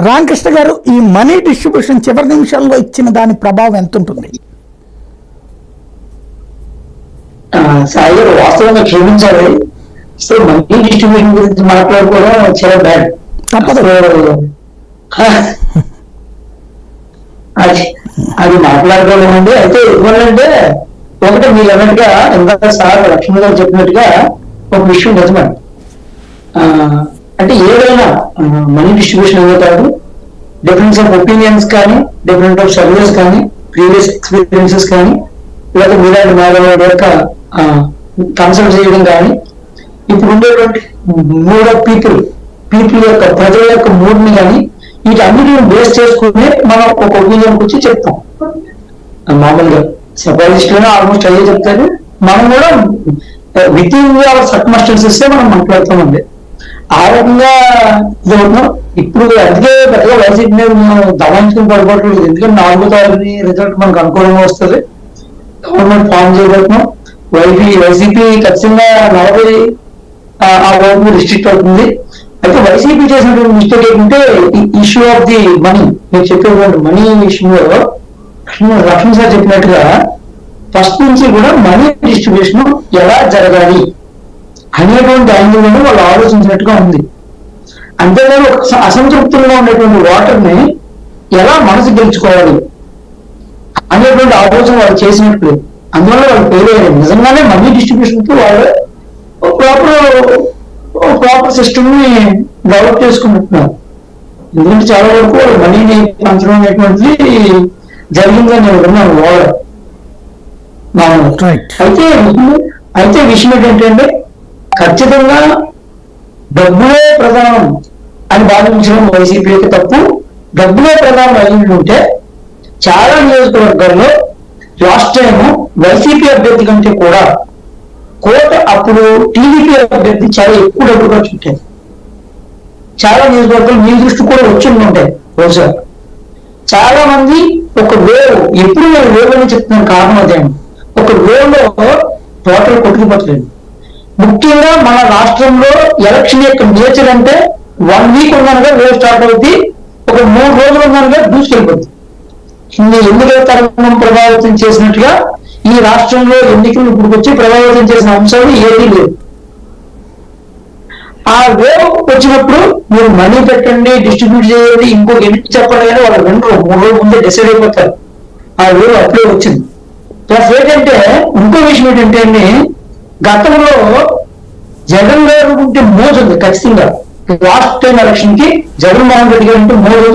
రామకృష్ణ గారు, ఈ money distribution చివరి నిమిషాల్లో ఇచ్చిన దాని ప్రభావం ఎంత ఉంటుంది? సాయి గారు వాస్తవంగా క్షమించాలి. సో మనీ డిస్ట్రిబ్యూషన్ గురించి మాట్లాడుకోవడం చాలా బ్యాడ్. తప్పదు. అది మాట్లాడుకోవడం అండి. అయితే ఎందుకంటే ఒకటి మీరు అన్నట్టుగా ఎంత సార్ లక్ష్మణ్ గారు చెప్పినట్టుగా ఒక విషయం నిజమే. అంటే ఏదైనా మనీ డిస్ట్రిబ్యూషన్ అనే కాదు, డిఫరెన్స్ ఆఫ్ ఒపీనియన్స్ కానీ, డిఫరెంట్ ఆఫ్ సర్వీస్ కానీ, ప్రీవియస్ ఎక్స్పీరియన్సెస్ కానీ, లేకపోతే మీలాంటి మేధావుల యొక్క కన్సల్ట్ చేయడం కానీ, ఇప్పుడు ఉండేటువంటి మూడ్ ఆఫ్ పీపుల్ యొక్క ప్రజల యొక్క మూడ్ని కానీ వీటన్నిటిని బేస్ చేసుకుని మనం ఒక ఒపీనియన్కి వచ్చి చెప్తాం. మామూలుగా సైకాలజిస్టులు ఆల్మోస్ట్ అయ్యే చెప్తారు. మనం కూడా విత్ ఇన్ అవర్ సర్కమ్స్టాన్సెస్ మనం మాట్లాడుతామండి. ఆ రకంగా ఇదవుతున్నాం. ఇప్పుడు అందుకే పెద్దగా వైసీపీ దమాయించుకుని పడిపోవట్లేదు. ఎందుకంటే 4వ తారీఖుని రిజల్ట్ మనకు అనుకూలంగా వస్తుంది. గవర్నమెంట్ ఫామ్ చేయబోతున్నాం. వైసీపీ ఖచ్చితంగా 40 ఆ వైపు రిస్ట్రిక్ట్ అవుతుంది. అయితే వైసీపీ చేసినటువంటి మిస్టేక్ ఏంటంటే ఇష్యూ ఆఫ్ ది మనీ, మీరు చెప్పేటువంటి మనీ విషయంలో లక్ష్మణ్ సార్ చెప్పినట్టుగా ఫస్ట్ నుంచి కూడా మనీ డిస్ట్రిబ్యూషన్ ఎలా జరగాలి అనేటువంటి యాంగిల్లోనే వాళ్ళు ఆలోచించినట్టుగా ఉంది. అంతేగాని అసంతృప్తిగా ఉండేటువంటి వాటర్ని ఎలా మనసు గెలుచుకోవాలి అనేటువంటి ఆలోచన వాళ్ళు చేసినట్టు, అందువల్ల వాళ్ళు ఫెయిల్ అయ్యారు. నిజంగానే మనీ డిస్ట్రిబ్యూషన్ కి వాళ్ళు ప్రాపర్ సిస్టమ్ ని డెవలప్ చేసుకుంటున్నారు. ఎందుకంటే చాలా వరకు వాళ్ళు మనీని పంచడం అనేటువంటిది జరిగిందని నేను విన్నాను వాళ్ళు. అయితే విషయం ఏంటంటే ఖచ్చితంగా డబ్బులే ప్రధానం అని భావించడం వైసీపీకి తప్పు. డబ్బులే ప్రధానం అయ్యి ఉంటే చాలా నియోజకవర్గాల్లో లాస్ట్ టైం వైసీపీ అభ్యర్థి కంటే కూడా అప్పుడు టీడీపీ అభ్యర్థి చాలా ఎక్కువ డబ్బులు ఖర్చు పెట్టారు. చాలా నియోజకవర్గాలు మీ దృష్టి కూడా వచ్చి ఉంటాయి. బహుశా చాలా మంది ఒక వేవ్, ఎప్పుడు నేను వేవ్ అని చెప్తున్నాను కారణం అదే, ఒక వేవ్ లో టోటల్ కొట్టుకుపోతలేదు. ముఖ్యంగా మన రాష్ట్రంలో ఎలక్షన్ యొక్క నేచర్ అంటే 1 వీక్ ఉన్నానుగా వేవ్ స్టార్ట్ అవుతుంది, ఒక 3 రోజులు ఉన్నానుగా దూసుకెళ్ళిపోతుంది. ఎన్నికల తరంగం ప్రభావితం చేసినట్టుగా ఈ రాష్ట్రంలో ఎన్నికలు ఇప్పుడు వచ్చి ప్రభావితం చేసిన అంశాలు ఏదీ లేవు. ఆ వేవ్ వచ్చినప్పుడు మీరు మనీ పెట్టండి, డిస్ట్రిబ్యూట్ చేయండి, ఇంకొక ఎన్ని చెప్పండి కానీ వాళ్ళు 2 3 రోజుల ముందే డిసైడ్ అయిపోతారు. ఆ వేవ్ అప్పుడే వచ్చింది. ప్లస్ ఏంటంటే ఇంకో విషయం ఏంటంటే గతంలో జగన్ గారు ఉంటే మోజు ఉంది ఖచ్చితంగా. లాస్ట్ టైం ఎలక్షన్ కి జగన్మోహన్ రెడ్డి గారు ఉంటే మోజు